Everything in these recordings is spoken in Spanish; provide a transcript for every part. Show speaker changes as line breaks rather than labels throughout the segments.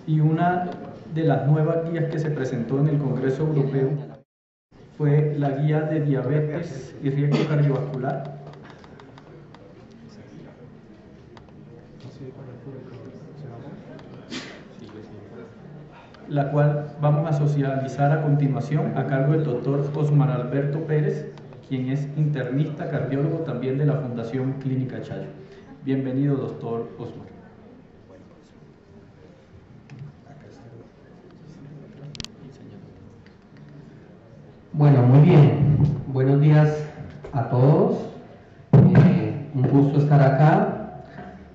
Y una de las nuevas guías que se presentó en el Congreso Europeo fue la guía de diabetes y riesgo cardiovascular, la cual vamos a socializar a continuación a cargo del doctor Osmar Alberto Pérez, quien es internista cardiólogo también de la Fundación Clínica Chayo. Bienvenido, doctor Osmar.
Bueno, muy bien. Buenos días a todos. Un gusto estar acá,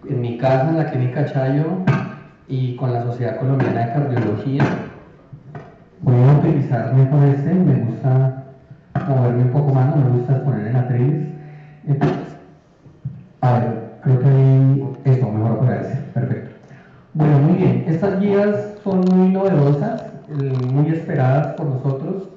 en mi casa, en la Clínica Chayo, y con la Sociedad Colombiana de Cardiología. Voy a utilizar mejor me gusta moverme un poco más, no me gusta poner en atriles. Entonces, a ver, creo que ahí, esto, mejor por perfecto. Bueno, muy bien. Estas guías son muy novedosas, muy esperadas por nosotros.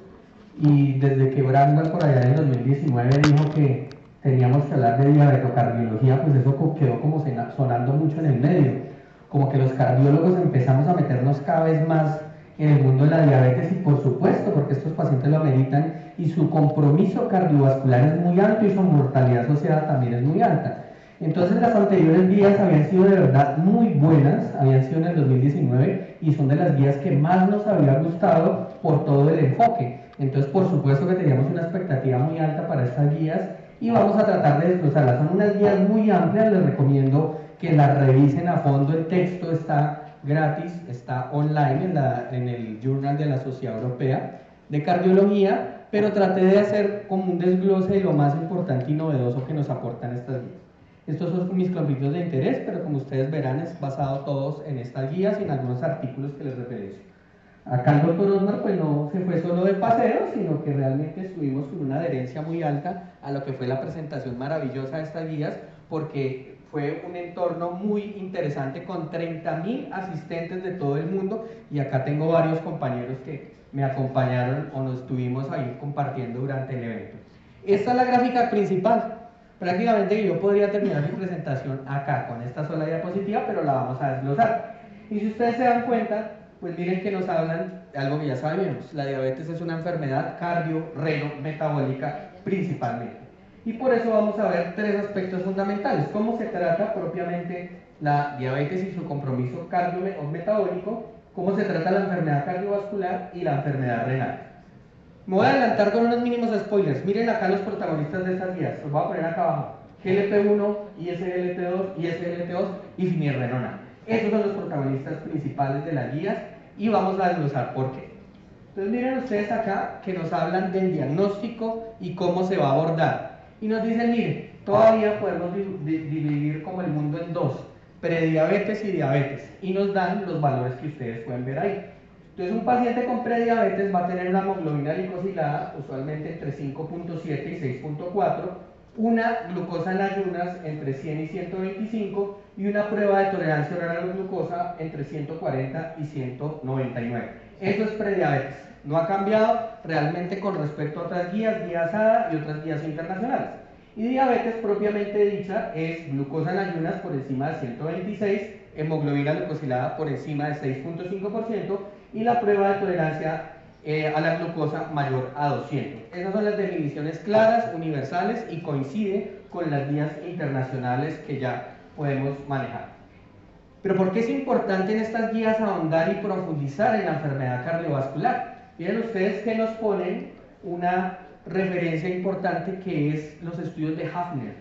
Y desde que Brandon por allá en 2019 dijo que teníamos que hablar de diabetocardiología, pues eso quedó como sonando mucho en el medio. Como que los cardiólogos empezamos a meternos cada vez más en el mundo de la diabetes, y por supuesto, porque estos pacientes lo ameritan y su compromiso cardiovascular es muy alto y su mortalidad asociada también es muy alta. Entonces las anteriores guías habían sido de verdad muy buenas, habían sido en el 2019 y son de las guías que más nos había gustado por todo el enfoque. Entonces, por supuesto que teníamos una expectativa muy alta para estas guías y vamos a tratar de desglosarlas. Son unas guías muy amplias, les recomiendo que las revisen a fondo. El texto está gratis, está online en el Journal de la Sociedad Europea de Cardiología, pero traté de hacer como un desglose de lo más importante y novedoso que nos aportan estas guías. Estos son mis conflictos de interés, pero como ustedes verán es basado todos en estas guías y en algunos artículos que les referencio. Acá el doctor Osmar pues no se fue solo de paseo, sino que realmente estuvimos con una adherencia muy alta a lo que fue la presentación maravillosa de estas guías, porque fue un entorno muy interesante con 30.000 asistentes de todo el mundo, y acá tengo varios compañeros que me acompañaron o nos estuvimos ahí compartiendo durante el evento. Esta es la gráfica principal. Prácticamente yo podría terminar mi presentación acá con esta sola diapositiva, pero la vamos a desglosar. Y si ustedes se dan cuenta, pues miren que nos hablan de algo que ya sabemos. La diabetes es una enfermedad cardio-reno-metabólica principalmente. Y por eso vamos a ver tres aspectos fundamentales. Cómo se trata propiamente la diabetes y su compromiso cardio-metabólico, cómo se trata la enfermedad cardiovascular y la enfermedad renal. Me voy a adelantar con unos mínimos spoilers. Miren acá los protagonistas de estas guías. Los voy a poner acá abajo. GLP-1, ISGLT2, ISGLT2 y finirrenona. Esos son los protagonistas principales de las guías y vamos a desglosar por qué. Entonces miren ustedes acá que nos hablan del diagnóstico y cómo se va a abordar. Y nos dicen, miren, todavía podemos dividir como el mundo en dos, prediabetes y diabetes. Y nos dan los valores que ustedes pueden ver ahí. Entonces un paciente con prediabetes va a tener una hemoglobina glicosilada usualmente entre 5.7 y 6.4, una glucosa en ayunas entre 100 y 125 y una prueba de tolerancia oral a la glucosa entre 140 y 199. Eso es prediabetes. No ha cambiado realmente con respecto a otras guías, guía ASADA y otras guías internacionales. Y diabetes propiamente dicha es glucosa en ayunas por encima de 126, hemoglobina glucosilada por encima de 6.5% y la prueba de tolerancia a la glucosa mayor a 200. Esas son las definiciones claras, universales y coincide con las guías internacionales que ya podemos manejar. Pero ¿por qué es importante en estas guías ahondar y profundizar en la enfermedad cardiovascular? Miren ustedes que nos ponen una referencia importante que es los estudios de Hafner.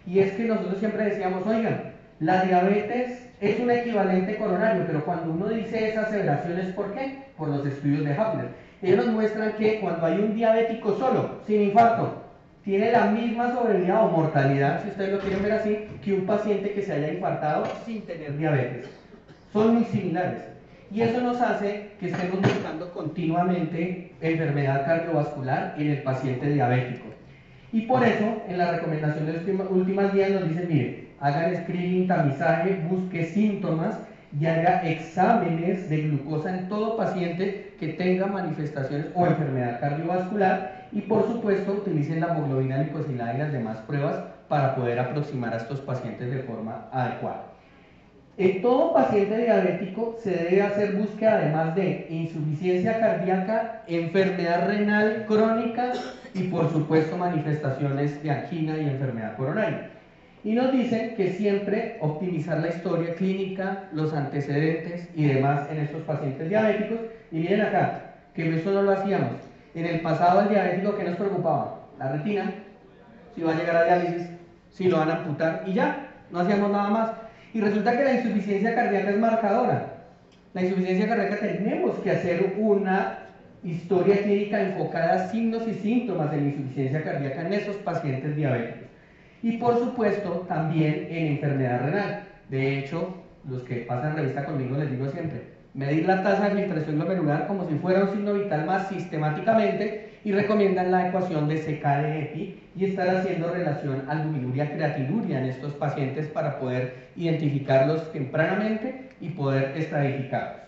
Y es que nosotros siempre decíamos, oigan, la diabetes es un equivalente coronario, pero cuando uno dice esa aseveración es ¿por qué? Por los estudios de Hafner. Ellos nos muestran que cuando hay un diabético solo, sin infarto, tiene la misma sobrevida o mortalidad, si ustedes lo quieren ver así, que un paciente que se haya infartado sin tener diabetes. Son muy similares. Y eso nos hace que estemos buscando continuamente enfermedad cardiovascular en el paciente diabético. Y por eso, en la recomendación de las últimas guías nos dicen, mire, hagan screening, tamizaje, busque síntomas y haga exámenes de glucosa en todo paciente que tenga manifestaciones o enfermedad cardiovascular, y por supuesto utilicen la hemoglobina glicosilada y las demás pruebas para poder aproximar a estos pacientes de forma adecuada. En todo paciente diabético se debe hacer búsqueda además de insuficiencia cardíaca, enfermedad renal crónica y por supuesto manifestaciones de angina y enfermedad coronaria. Y nos dicen que siempre optimizar la historia clínica, los antecedentes y demás en estos pacientes diabéticos. Y miren acá, que eso no lo hacíamos. En el pasado el diabético, ¿qué nos preocupaba? La retina, si va a llegar a diálisis, si lo van a amputar y ya, no hacíamos nada más. Y resulta que la insuficiencia cardíaca es marcadora. La insuficiencia cardíaca tenemos que hacer una historia clínica enfocada a signos y síntomas de la insuficiencia cardíaca en esos pacientes diabéticos. Y por supuesto también en enfermedad renal. De hecho, los que pasan revista conmigo les digo siempre, medir la tasa de filtración glomerular como si fuera un signo vital más sistemáticamente y recomiendan la ecuación de CK de EPI y estar haciendo relación albuminuria-creatinuria en estos pacientes para poder identificarlos tempranamente y poder estratificarlos.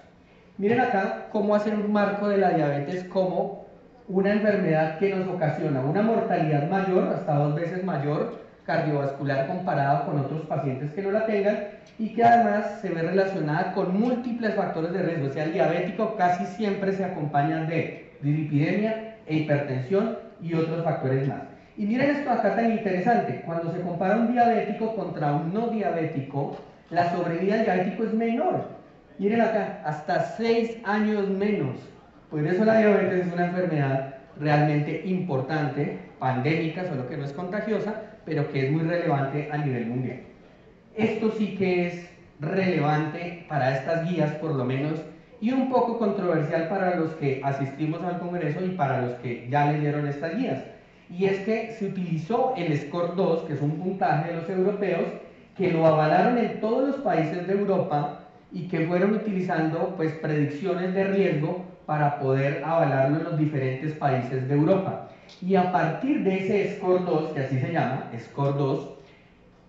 Miren acá cómo hacer un marco de la diabetes como una enfermedad que nos ocasiona una mortalidad mayor, hasta 2 veces mayor, cardiovascular comparado con otros pacientes que no la tengan y que además se ve relacionada con múltiples factores de riesgo. O sea, el diabético casi siempre se acompaña de dislipidemia e hipertensión y otros factores más. Y miren esto acá tan interesante, cuando se compara un diabético contra un no diabético, la sobrevida del diabético es menor. Miren acá, hasta 6 años menos. Por eso la diabetes es una enfermedad realmente importante, pandémica, solo que no es contagiosa, pero que es muy relevante a nivel mundial. Esto sí que es relevante para estas guías, por lo menos, y un poco controversial para los que asistimos al Congreso y para los que ya leyeron estas guías. Y es que se utilizó el SCORE-2, que es un puntaje de los europeos, que lo avalaron en todos los países de Europa y que fueron utilizando pues predicciones de riesgo para poder avalarlo en los diferentes países de Europa. Y a partir de ese SCORE-2, que así se llama, SCORE-2,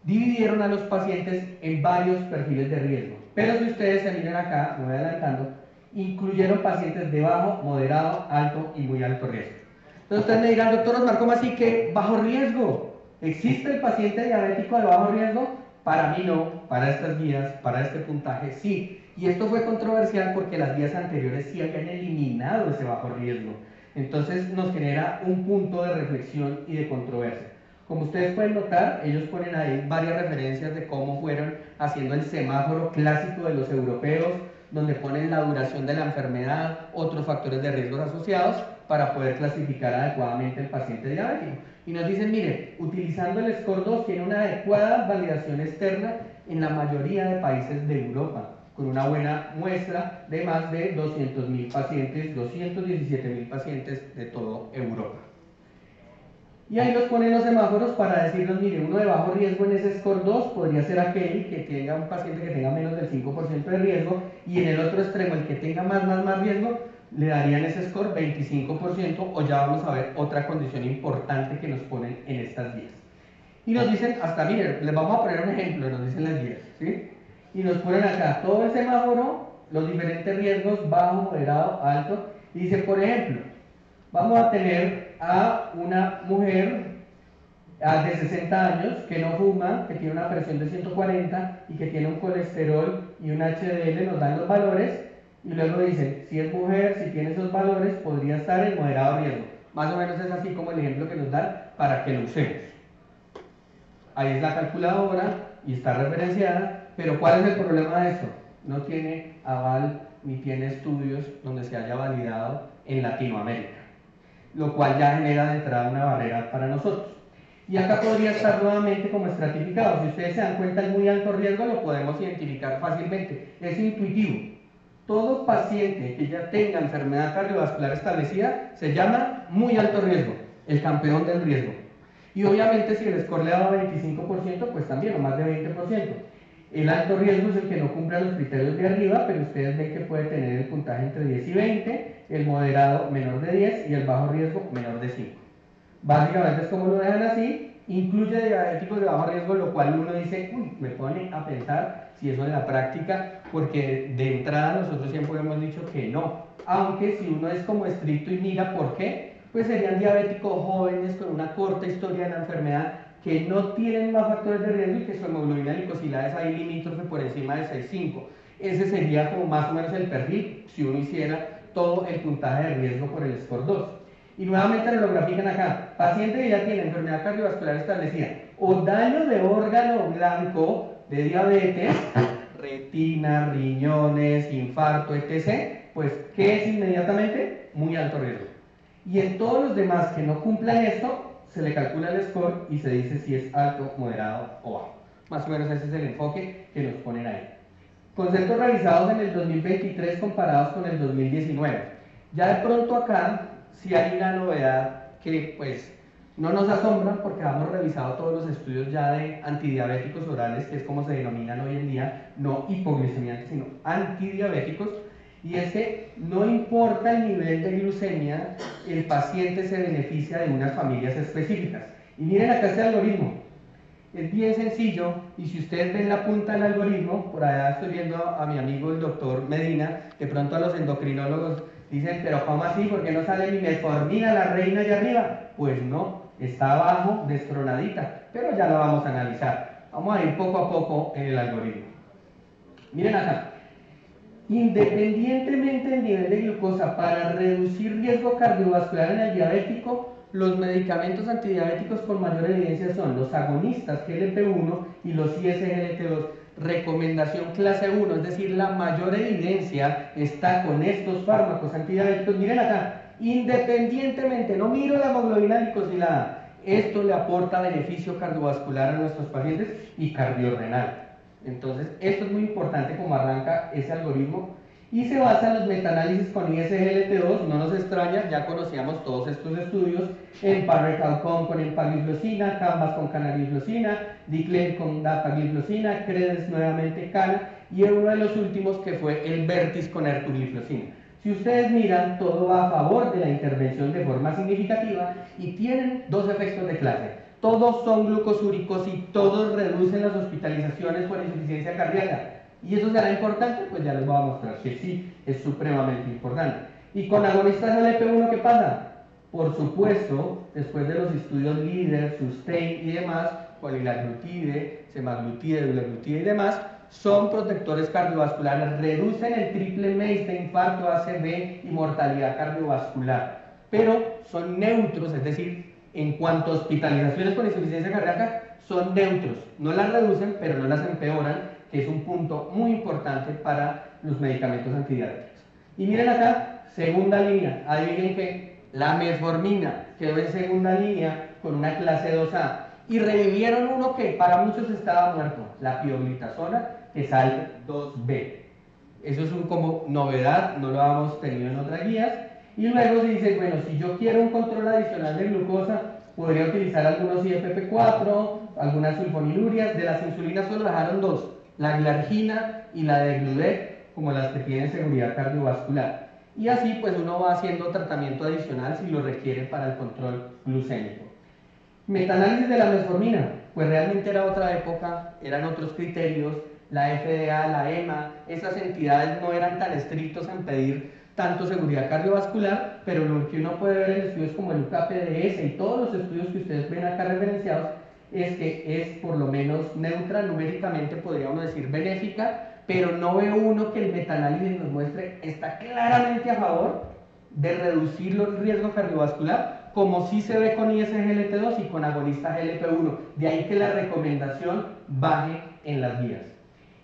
dividieron a los pacientes en varios perfiles de riesgo. Pero si ustedes se miran acá, me voy adelantando, incluyeron pacientes de bajo, moderado, alto y muy alto riesgo. Entonces ustedes me dirán, doctor Osmar, ¿cómo así que bajo riesgo? ¿Existe el paciente diabético de bajo riesgo? Para mí no, para estas guías, para este puntaje sí. Y esto fue controversial porque las guías anteriores sí habían eliminado ese bajo riesgo. Entonces nos genera un punto de reflexión y de controversia. Como ustedes pueden notar, ellos ponen ahí varias referencias de cómo fueron haciendo el semáforo clásico de los europeos, donde ponen la duración de la enfermedad, otros factores de riesgos asociados, para poder clasificar adecuadamente el paciente diabético. Y nos dicen, mire, utilizando el SCORE-2 tiene una adecuada validación externa en la mayoría de países de Europa, con una buena muestra de más de 200.000 pacientes, 217.000 pacientes de toda Europa. Y ahí nos ponen los semáforos para decirnos, mire, uno de bajo riesgo en ese SCORE-2 podría ser aquel que tenga un paciente que tenga menos del 5% de riesgo, y en el otro extremo, el que tenga más riesgo, le darían ese score 25%, o ya vamos a ver otra condición importante que nos ponen en estas guías. Y nos dicen, hasta miren, les vamos a poner un ejemplo, nos dicen las guías, ¿sí? Y nos ponen acá todo el semáforo, los diferentes riesgos, bajo, moderado, alto, y dicen, por ejemplo, vamos a tener a una mujer de 60 años que no fuma, que tiene una presión de 140 y que tiene un colesterol y un HDL, nos dan los valores y luego dicen, si es mujer, si tiene esos valores, podría estar en moderado riesgo. Más o menos es así como el ejemplo que nos dan para que lo usemos. Ahí es la calculadora y está referenciada, pero ¿cuál es el problema de esto? No tiene aval ni tiene estudios donde se haya validado en Latinoamérica, lo cual ya genera de entrada una barrera para nosotros. Y acá podría estar nuevamente como estratificado. Si ustedes se dan cuenta, el muy alto riesgo lo podemos identificar fácilmente. Es intuitivo. Todo paciente que ya tenga enfermedad cardiovascular establecida se llama muy alto riesgo, el campeón del riesgo. Y obviamente si el score le da 25%, pues también, o más de 20%. El alto riesgo es el que no cumple los criterios de arriba, pero ustedes ven que puede tener el puntaje entre 10 y 20, el moderado menor de 10 y el bajo riesgo menor de 5. Básicamente es como lo dejan así, incluye diabéticos de bajo riesgo, lo cual uno dice, uy, me pone a pensar si eso en la práctica, porque de entrada nosotros siempre hemos dicho que no. Aunque si uno es como estricto y mira por qué, pues serían diabéticos jóvenes con una corta historia de la enfermedad que no tienen más factores de riesgo y que su hemoglobina glicosilada es ahí limítrofe por encima de 6,5. Ese sería como más o menos el perfil si uno hiciera todo el puntaje de riesgo por el score 2. Y nuevamente lo grafican acá. Paciente que ya tiene enfermedad cardiovascular establecida o daño de órgano blanco de diabetes, retina, riñones, infarto, etc., pues ¿qué es inmediatamente? Muy alto riesgo. Y en todos los demás que no cumplan esto, se le calcula el score y se dice si es alto, moderado o bajo. Más o menos ese es el enfoque que nos ponen ahí. Conceptos realizados en el 2023 comparados con el 2019. Ya de pronto acá sí hay una novedad que pues no nos asombra porque hemos revisado todos los estudios ya de antidiabéticos orales, que es como se denominan hoy en día, no hipoglicemiantes, sino antidiabéticos, y es que no importa el nivel de glucemia, el paciente se beneficia de unas familias específicas. Y miren acá este algoritmo. Es bien sencillo y si ustedes ven la punta del algoritmo, por allá estoy viendo a mi amigo el doctor Medina, de pronto a los endocrinólogos dicen, pero ¿cómo así? ¿Por qué no sale mi metformina, la reina allá arriba? Pues no, está abajo, destronadita, pero ya la vamos a analizar. Vamos a ir poco a poco en el algoritmo. Miren acá. Independientemente del nivel de glucosa, para reducir riesgo cardiovascular en el diabético, los medicamentos antidiabéticos con mayor evidencia son los agonistas GLP-1 y los ISGLT2. Recomendación clase 1, es decir, la mayor evidencia está con estos fármacos antidiabéticos. Miren acá, independientemente, no miro la hemoglobina glicosilada, esto le aporta beneficio cardiovascular a nuestros pacientes y cardiorrenal. Entonces, esto es muy importante como arranca ese algoritmo y se basa en los metaanálisis con ISGLT2, no nos extraña, ya conocíamos todos estos estudios, Emparecalcon con empagliflozina, Canvas con canagliflozina, Diclen con dapagliflozina, Credes nuevamente cana y uno de los últimos que fue el Vertis con ertugliflozina. Si ustedes miran, todo va a favor de la intervención de forma significativa y tienen dos efectos de clase. Todos son glucosúricos y todos reducen las hospitalizaciones por insuficiencia cardíaca. ¿Y eso será importante? Pues ya les voy a mostrar que sí, es supremamente importante. ¿Y con agonistas GLP-1 qué pasa? Por supuesto, después de los estudios LEADER, SUSTAIN y demás, colilaglutide, semaglutide, dulaglutide y demás, son protectores cardiovasculares, reducen el triple MACE de infarto, ACV y mortalidad cardiovascular, pero son neutros, es decir, en cuanto a hospitalizaciones por insuficiencia cardíaca, son neutros, no las reducen, pero no las empeoran, que es un punto muy importante para los medicamentos antidiabéticos. Y miren acá, segunda línea, adivinen que la metformina quedó en segunda línea con una clase 2A, y revivieron uno que para muchos estaba muerto, la pioglitazona, que sale 2B. Eso es como novedad, no lo habíamos tenido en otras guías. Y luego se dice, bueno, si yo quiero un control adicional de glucosa, podría utilizar algunos IFP4, algunas sulfonilurias. De las insulinas solo dejaron dos, la glargina y la de Gludec, como las que tienen seguridad cardiovascular. Y así pues uno va haciendo tratamiento adicional si lo requiere para el control glucémico. Metaanálisis de la metformina, pues realmente era otra época, eran otros criterios, la FDA, la EMA, esas entidades no eran tan estrictos en pedir tanto seguridad cardiovascular, pero lo que uno puede ver en estudios como el UKPDS y todos los estudios que ustedes ven acá referenciados es que es por lo menos neutra, numéricamente podríamos decir benéfica, pero no ve uno que el metaanálisis nos muestre está claramente a favor de reducir los riesgos cardiovascular, como sí se ve con ISGLT2 y con agonista GLP-1, de ahí que la recomendación baje en las guías.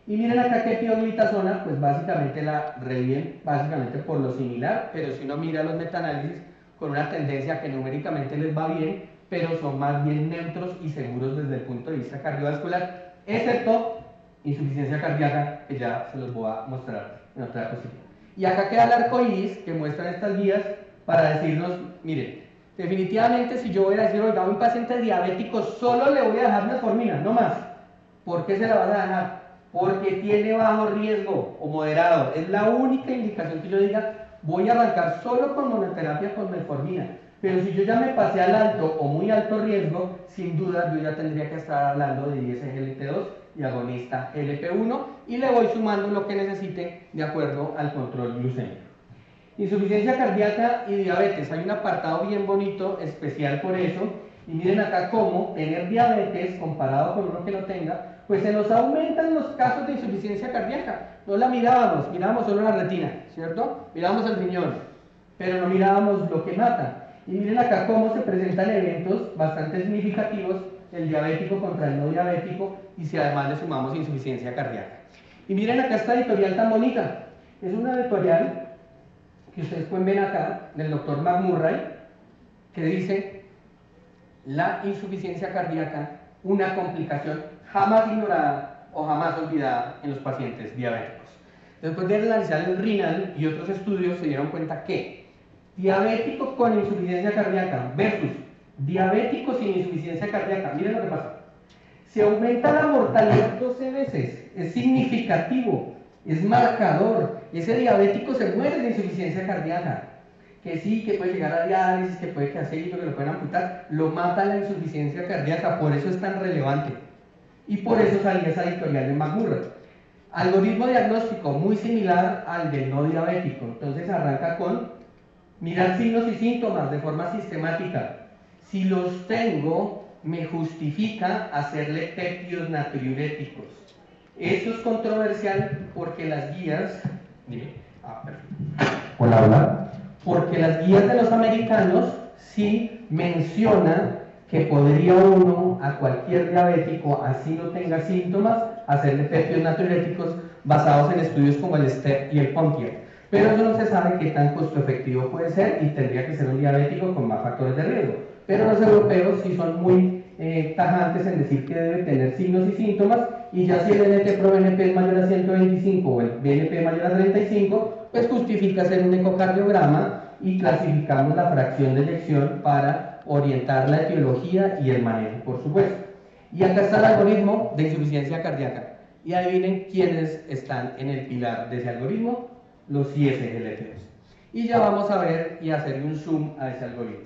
Y miren acá que pioglitazona, pues básicamente la reviven básicamente por lo similar, pero si uno mira los metaanálisis con una tendencia que numéricamente les va bien, pero son más bien neutros y seguros desde el punto de vista cardiovascular, excepto insuficiencia cardíaca, que ya se los voy a mostrar en otra diapositiva. Y acá queda el arco iris que muestran estas guías para decirnos, miren, definitivamente si yo voy a decir, oiga, a un paciente diabético solo le voy a dejar metformina, no más. ¿Por qué se la vas a dejar? Porque tiene bajo riesgo o moderado. Es la única indicación que yo diga, voy a arrancar solo con monoterapia con metformina. Pero si yo ya me pasé al alto o muy alto riesgo, sin duda yo ya tendría que estar hablando de ISGLT2 y agonista GLP-1 y le voy sumando lo que necesite de acuerdo al control glucémico. Insuficiencia cardíaca y diabetes. Hay un apartado bien bonito, especial por eso, Y miren acá cómo tener diabetes comparado con uno que no tenga, pues se nos aumentan los casos de insuficiencia cardíaca. No la mirábamos solo la retina, ¿cierto? Mirábamos el riñón, pero no mirábamos lo que mata. Y miren acá cómo se presentan eventos bastante significativos, el diabético contra el no diabético, y si además le sumamos insuficiencia cardíaca. Y miren acá esta editorial tan bonita. Es una editorial que ustedes pueden ver acá, del doctor McMurray, que dice: la insuficiencia cardíaca, una complicación jamás ignorada o jamás olvidada en los pacientes diabéticos. Después de analizar el renal y otros estudios, se dieron cuenta que diabético con insuficiencia cardíaca versus diabético sin insuficiencia cardíaca, miren lo que pasa. Se aumenta la mortalidad 12 veces, es significativo, es marcador. Ese diabético se muere de insuficiencia cardíaca. Que sí, que puede llegar a diálisis, que puede quedar seguido, que lo pueden amputar, lo mata la insuficiencia cardíaca, por eso es tan relevante. Y por eso salía esa editorial de McMurray. Algoritmo diagnóstico muy similar al del no diabético. Entonces arranca con mirar signos y síntomas de forma sistemática. Si los tengo, me justifica hacerle péptidos natriuréticos. Esto es controversial porque las guías... Hola. Porque las guías de los americanos sí mencionan que podría uno a cualquier diabético, así no tenga síntomas, hacerle péptidos natriuréticos basados en estudios como el STEP y el Pontiac. Pero eso no se sabe qué tan costo efectivo puede ser y tendría que ser un diabético con más factores de riesgo. Pero los europeos sí son muy tajantes en decir que debe tener signos y síntomas, y ya si el NT-proBNP es mayor a 125 o el BNP mayor a 35, pues justifica hacer un ecocardiograma y clasificamos la fracción de eyección para orientar la etiología y el manejo, por supuesto. Y acá está el algoritmo de insuficiencia cardíaca. Y adivinen quiénes están en el pilar de ese algoritmo: los ISGLT2. Y ya vamos a ver y hacerle un zoom a ese algoritmo.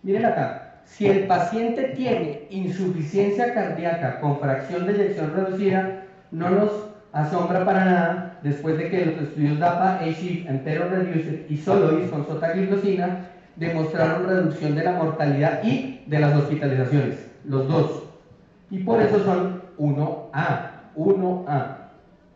Miren acá. Si el paciente tiene insuficiencia cardíaca con fracción de eyección reducida, no nos asombra para nada después de que los estudios DAPA, ACHIEVE, Empero Reduced y Soloist con sotagliflozina demostraron reducción de la mortalidad y de las hospitalizaciones, los dos. Y por eso son 1A,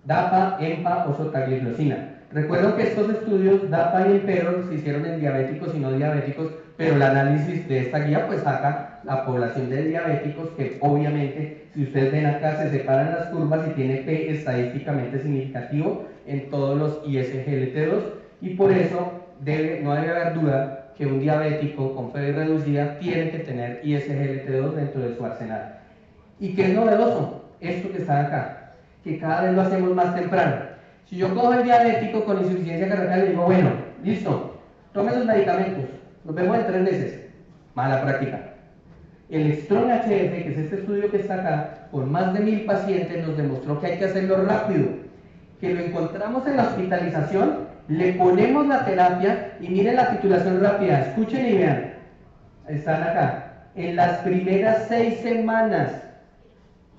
DAPA, EMPA o sotagliflozina. Recuerdo que estos estudios DAPA y Empero se hicieron en diabéticos y no diabéticos, pero el análisis de esta guía pues saca la población de diabéticos, que obviamente, si ustedes ven acá, se separan las curvas y tiene P estadísticamente significativo en todos los ISGLT2, y por eso no debe haber duda que un diabético con fe reducida tiene que tener ISGLT2 dentro de su arsenal. ¿Y qué es novedoso? Esto que está acá, que cada vez lo hacemos más temprano. Si yo cojo el diabético con insuficiencia cardíaca y le digo: bueno, listo, tome los medicamentos, nos vemos en 3 meses. Mala práctica. El Strong-HF, que es este estudio que está acá, con más de 1000 pacientes, nos demostró que hay que hacerlo rápido, que lo encontramos en la hospitalización, le ponemos la terapia y miren la titulación rápida, escuchen y vean. Están acá. En las primeras 6 semanas,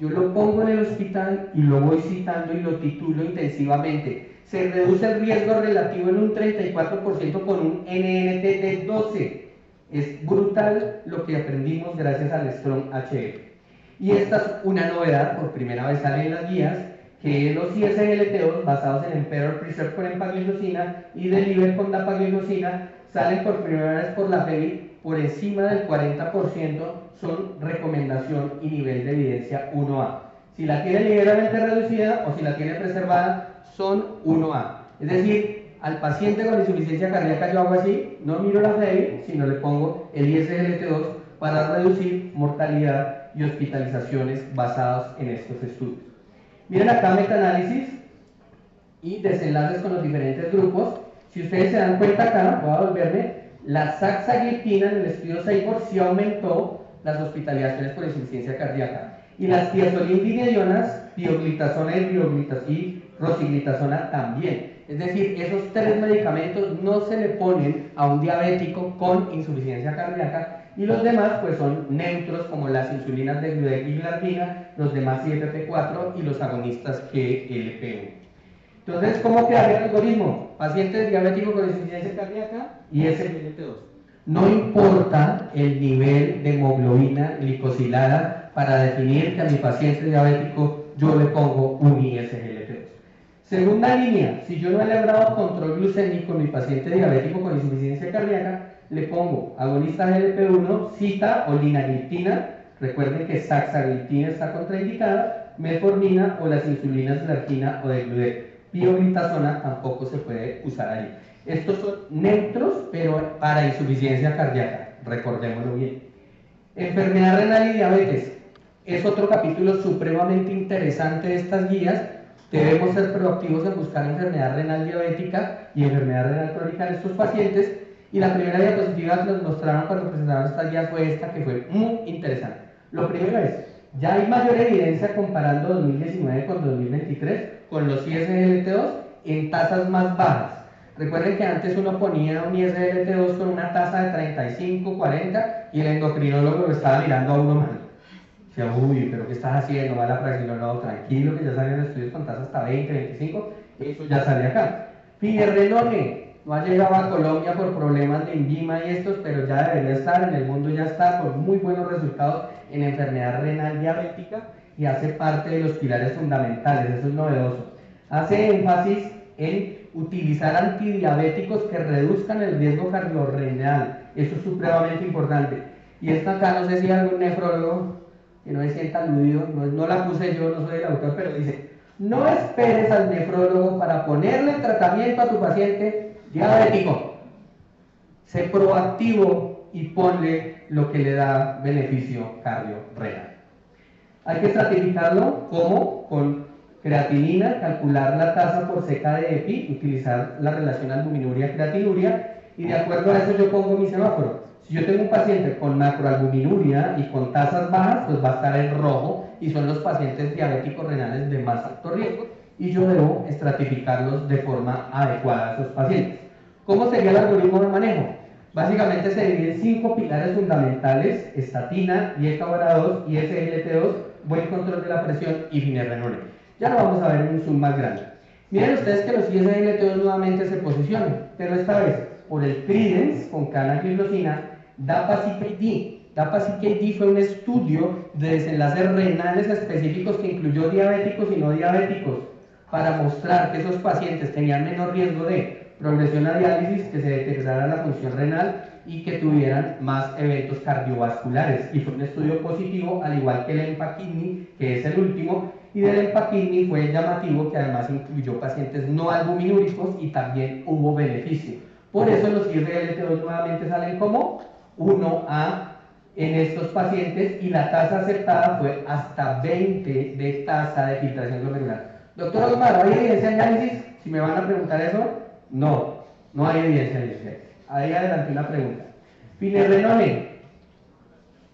yo lo pongo en el hospital y lo voy citando y lo titulo intensivamente. Se reduce el riesgo relativo en un 34% con un NNT de 12. Es brutal lo que aprendimos gracias al Strong-HF. Y esta es una novedad, por primera vez sale en las guías, que los ISGLT2 basados en Emperor Preserve con empagliflozina y Deliver con dapagliflozina salen por primera vez por la FEBI por encima del 40%, son recomendación y nivel de evidencia 1A. Si la tiene ligeramente reducida o si la tiene preservada, son 1A. Es decir, al paciente con insuficiencia cardíaca yo hago así, no miro la FEBI, sino le pongo el ISGLT2 para reducir mortalidad y hospitalizaciones basados en estos estudios. Miren acá metaanálisis y desenlaces con los diferentes grupos. Si ustedes se dan cuenta acá, voy a volverme, la saxagliptina en el estudio SAFER sí aumentó las hospitalizaciones por insuficiencia cardíaca. Y las tiazolindinedionas, pioglitazona y rosiglitazona también. Es decir, esos 3 medicamentos no se le ponen a un diabético con insuficiencia cardíaca, y los demás pues son neutros como las insulinas de glucosilglargina, los demás IFP4 y los agonistas GLP-1. Entonces, ¿cómo quedaría el algoritmo? Paciente diabético con insuficiencia cardíaca y SGLT2. No importa el nivel de hemoglobina glicosilada para definir que a mi paciente diabético yo le pongo un ISGLT2. Segunda línea, si yo no he logrado control glucémico en mi paciente diabético con insuficiencia cardíaca, le pongo agonista GLP-1, cita o linagliptina. Recuerden que saxagliptina está contraindicada, metformina o las insulinas de argina o de gludec. Pioglitazona tampoco se puede usar ahí. Estos son neutros, pero para insuficiencia cardíaca, recordémoslo bien. Enfermedad renal y diabetes. Es otro capítulo supremamente interesante de estas guías. Debemos ser proactivos en buscar enfermedad renal diabética y enfermedad renal crónica en estos pacientes. Y la primera diapositiva que nos mostraron cuando presentaron estas guías fue esta, que fue muy interesante. Lo primero es, ya hay mayor evidencia comparando 2019 con 2023 con los ISGLT2 en tasas más bajas. Recuerden que antes uno ponía un ISGLT2 con una tasa de 35, 40 y el endocrinólogo lo estaba mirando a uno mal. Decía, uy, pero ¿qué estás haciendo? Va la praxilólogo, tranquilo, que ya salen estudios con tasas hasta 20, 25, eso ya sale acá. Finerenone no ha llegado a Colombia por problemas de INVIMA y estos, pero ya debería estar, en el mundo ya está, por muy buenos resultados en enfermedad renal diabética y hace parte de los pilares fundamentales, eso es novedoso. Hace énfasis en utilizar antidiabéticos que reduzcan el riesgo cardiorrenal, eso es supremamente importante. Y esta acá, no sé si hay algún nefrólogo que no se sienta aludido, no la puse yo, no soy el autor, pero dice, no esperes al nefrólogo para ponerle el tratamiento a tu paciente diabético. Sé proactivo y ponle lo que le da beneficio cardiorrenal. Hay que estratificarlo, ¿cómo? Con creatinina, calcular la tasa por seca de EPI, utilizar la relación albuminuria-creatinuria, y de acuerdo a eso yo pongo mi semáforo. Si yo tengo un paciente con macroalbuminuria y con tasas bajas, pues va a estar en rojo y son los pacientes diabéticos renales de más alto riesgo y yo debo estratificarlos de forma adecuada a esos pacientes. ¿Cómo sería el algoritmo de manejo? Básicamente se divide en 5 pilares fundamentales: estatina, IECA-2, ISGLT2, buen control de la presión y finerenone. Ya lo vamos a ver en un zoom más grande. Miren ustedes que los ISGLT2 nuevamente se posicionan, pero esta vez por el Credence con canagliflozina, DAPA-CKD. DAPA-CKD fue un estudio de desenlaces renales específicos que incluyó diabéticos y no diabéticos para mostrar que esos pacientes tenían menor riesgo de progresión a diálisis, que se deteriorara la función renal y que tuvieran más eventos cardiovasculares. Y fue un estudio positivo, al igual que el EMPA-KIDNEY, que es el último, y del EMPA-KIDNEY fue llamativo que además incluyó pacientes no albuminúricos y también hubo beneficio. Por eso los ISGLT2 nuevamente salen como 1A en estos pacientes y la tasa aceptada fue hasta 20 de tasa de filtración glomerular. Doctor Osmar, ¿hay evidencia de análisis? Si me van a preguntar eso, no hay evidencia de análisis. Ahí adelante una pregunta. Finerenone,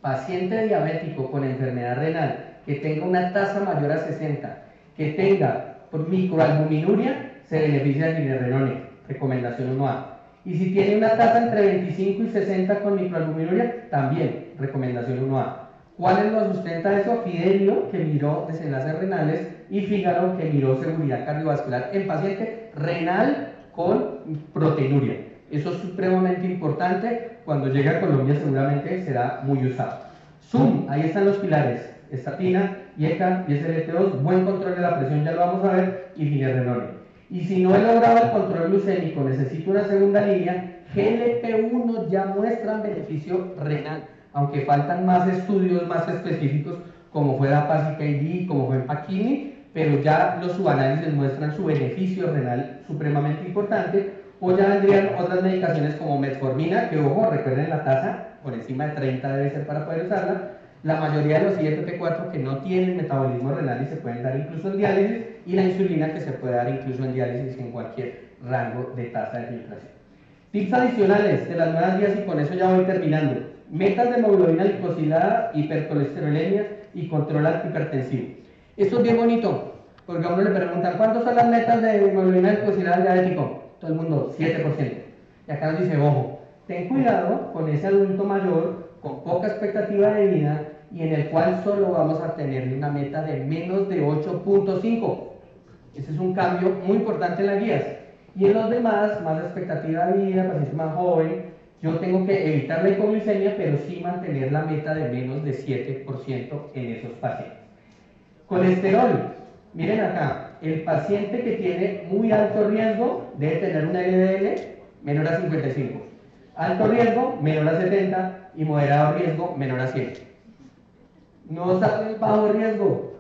paciente diabético con enfermedad renal que tenga una tasa mayor a 60, que tenga por microalbuminuria, se beneficia de finerenone, recomendación 1A. Y si tiene una tasa entre 25 y 60 con microalbuminuria, también, recomendación 1A. ¿Cuáles lo sustenta eso? Fidelio, que miró desenlaces renales, y Fígaro, que miró seguridad cardiovascular en paciente renal con proteinuria. Eso es supremamente importante. Cuando llegue a Colombia seguramente será muy usado. Zoom, ahí están los pilares: estatina, IECA, ISGLT2, buen control de la presión, ya lo vamos a ver, y finerenone. Y si no he logrado el control glucémico, necesito una segunda línea, GLP-1 ya muestran beneficio renal, aunque faltan más estudios más específicos, como fue DAPA-CKD, como fue EMPA-KIDNEY, pero ya los subanálisis muestran su beneficio renal supremamente importante. O ya vendrían otras medicaciones como metformina, que ojo, recuerden la tasa, por encima de 30 debe ser para poder usarla. La mayoría de los IFP4 que no tienen metabolismo renal y se pueden dar incluso en diálisis, y la insulina, que se puede dar incluso en diálisis en cualquier rango de tasa de filtración. Tips adicionales de las nuevas guías, y con eso ya voy terminando. Metas de hemoglobina glicosilada, hipercolesterolemia y control antihipertensivo. Esto es bien bonito, porque a uno le preguntan ¿cuántas son las metas de hemoglobina glicosilada diabético? Todo el mundo, 7%. Y acá nos dice, ojo, ten cuidado con ese adulto mayor con poca expectativa de vida y en el cual solo vamos a tener una meta de menos de 8.5. Ese es un cambio muy importante en las guías. Y en los demás, más expectativa de vida, paciente más joven, yo tengo que evitar la hipoglucemia, pero sí mantener la meta de menos de 7% en esos pacientes. Colesterol, miren acá, el paciente que tiene muy alto riesgo debe tener un LDL menor a 55, alto riesgo menor a 70 y moderado riesgo menor a 100. No salen bajo riesgo,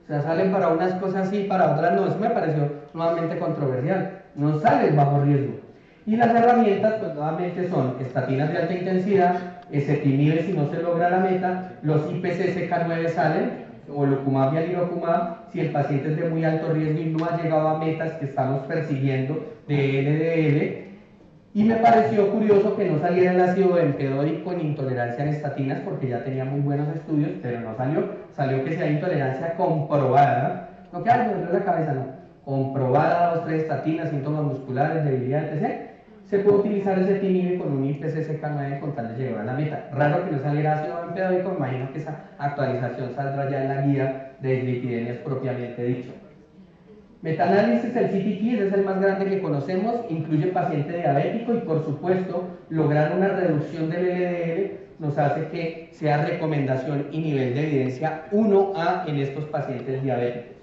o sea, salen para unas cosas sí, para otras no. Eso me pareció nuevamente controversial. No salen bajo riesgo. Y las herramientas, pues nuevamente son estatinas de alta intensidad, ezetimibe si no se logra la meta, los IPCSK9 salen, o Locumab y Alirocumab, si el paciente es de muy alto riesgo y no ha llegado a metas que estamos persiguiendo de LDL. Y me pareció curioso que no saliera el ácido bempedóico en intolerancia a estatinas, porque ya tenía muy buenos estudios, pero no salió que sea intolerancia comprobada, no que algo en la cabeza, no, comprobada, 2, 3 estatinas, síntomas musculares, debilidad, etc. Se puede utilizar ese ezetimibe con un IPCSK9 con tal de llegar a la meta. Raro que no saliera ácido bempedóico, imagino que esa actualización saldrá ya en la guía de dislipidemias propiamente dicho. Metaanálisis, el CTT, es el más grande que conocemos, incluye paciente diabético y por supuesto lograr una reducción del LDL nos hace que sea recomendación y nivel de evidencia 1A en estos pacientes diabéticos.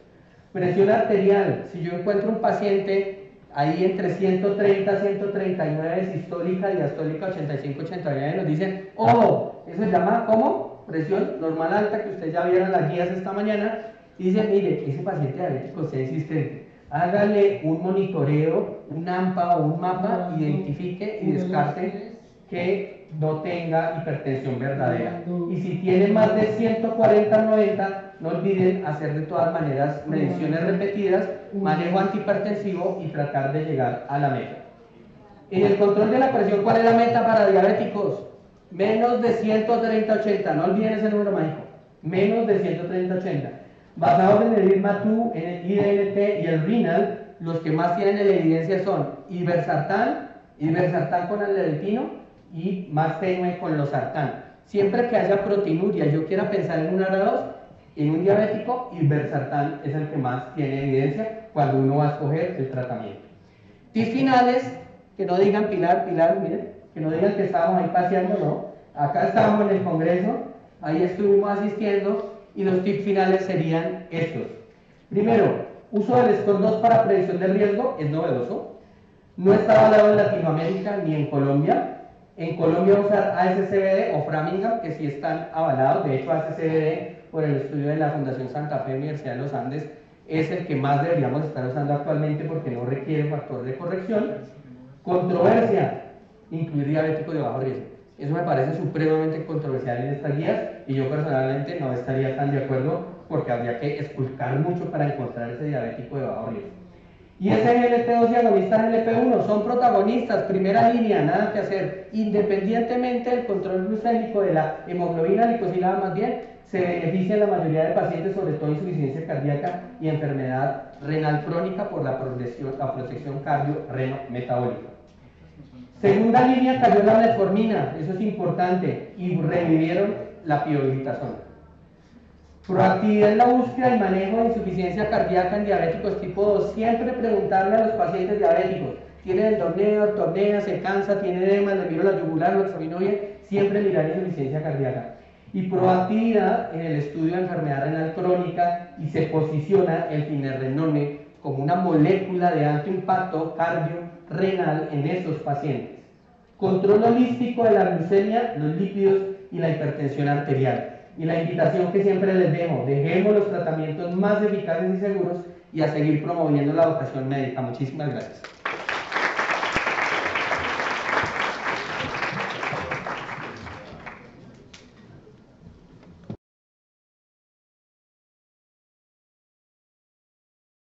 Presión arterial, si yo encuentro un paciente ahí entre 130 139 sistólica, diastólica 85-89, nos dicen, oh, eso se llama, ¿cómo? Presión normal alta, que ustedes ya vieron las guías esta mañana. Y dice, mire, ese paciente diabético sea insistente, hágale un monitoreo, un AMPA o un mapa, identifique y descarte que no tenga hipertensión verdadera. Y si tiene más de 140-90, no olviden hacer de todas maneras mediciones repetidas, manejo antihipertensivo y tratar de llegar a la meta. En el control de la presión, ¿cuál es la meta para diabéticos? Menos de 130-80, no olviden ese número mágico, menos de 130-80. Basados en el IRMA2, en el IDLT y el renal, los que más tienen en la evidencia son irbesartán con aldelepino y más tenue con losartán. Siempre que haya proteinuria, yo quiera pensar en un ARA2, en un diabético, irbesartán es el que más tiene evidencia cuando uno va a escoger el tratamiento. TIS finales, que no digan Pilar, miren, que no digan que estábamos ahí paseando, no. Acá estábamos en el congreso, ahí estuvimos asistiendo. Y los tips finales serían estos. Primero, uso del SCOR-2 para predicción de riesgo es novedoso. No está avalado en Latinoamérica ni en Colombia. En Colombia usar ASCVD o Framingham, que sí están avalados. De hecho, ASCVD, por el estudio de la Fundación Santa Fe Universidad de los Andes, es el que más deberíamos estar usando actualmente porque no requiere factor de corrección. Controversia, incluir diabético de bajo riesgo. Eso me parece supremamente controversial en estas guías y yo personalmente no estaría tan de acuerdo porque habría que esculcar mucho para encontrar ese diabético de bajo riesgo. Y ese GLP-2 y agonistas GLP-1 son protagonistas, primera línea, nada que hacer. Independientemente del control glucémico de la hemoglobina glicosilada, más bien, se beneficia en la mayoría de pacientes, sobre todo insuficiencia cardíaca y enfermedad renal crónica por la protección cardio-reno-metabólica. Segunda línea cayó la metformina, eso es importante, y revivieron la pioglitazona. Proactividad en la búsqueda y manejo de insuficiencia cardíaca en diabéticos tipo 2. Siempre preguntarle a los pacientes diabéticos, ¿tiene endornea, ortopnea, se cansa, tiene edema, le miro la yugular, lo examino bien? Siempre mirar insuficiencia cardíaca. Y proactividad en el estudio de enfermedad renal crónica y se posiciona el finerenone como una molécula de alto impacto cardio-renal en esos pacientes. Control holístico de la glucemia, los lípidos y la hipertensión arterial. Y la invitación que siempre les dejo, dejemos los tratamientos más eficaces y seguros y a seguir promoviendo la educación médica. Muchísimas gracias.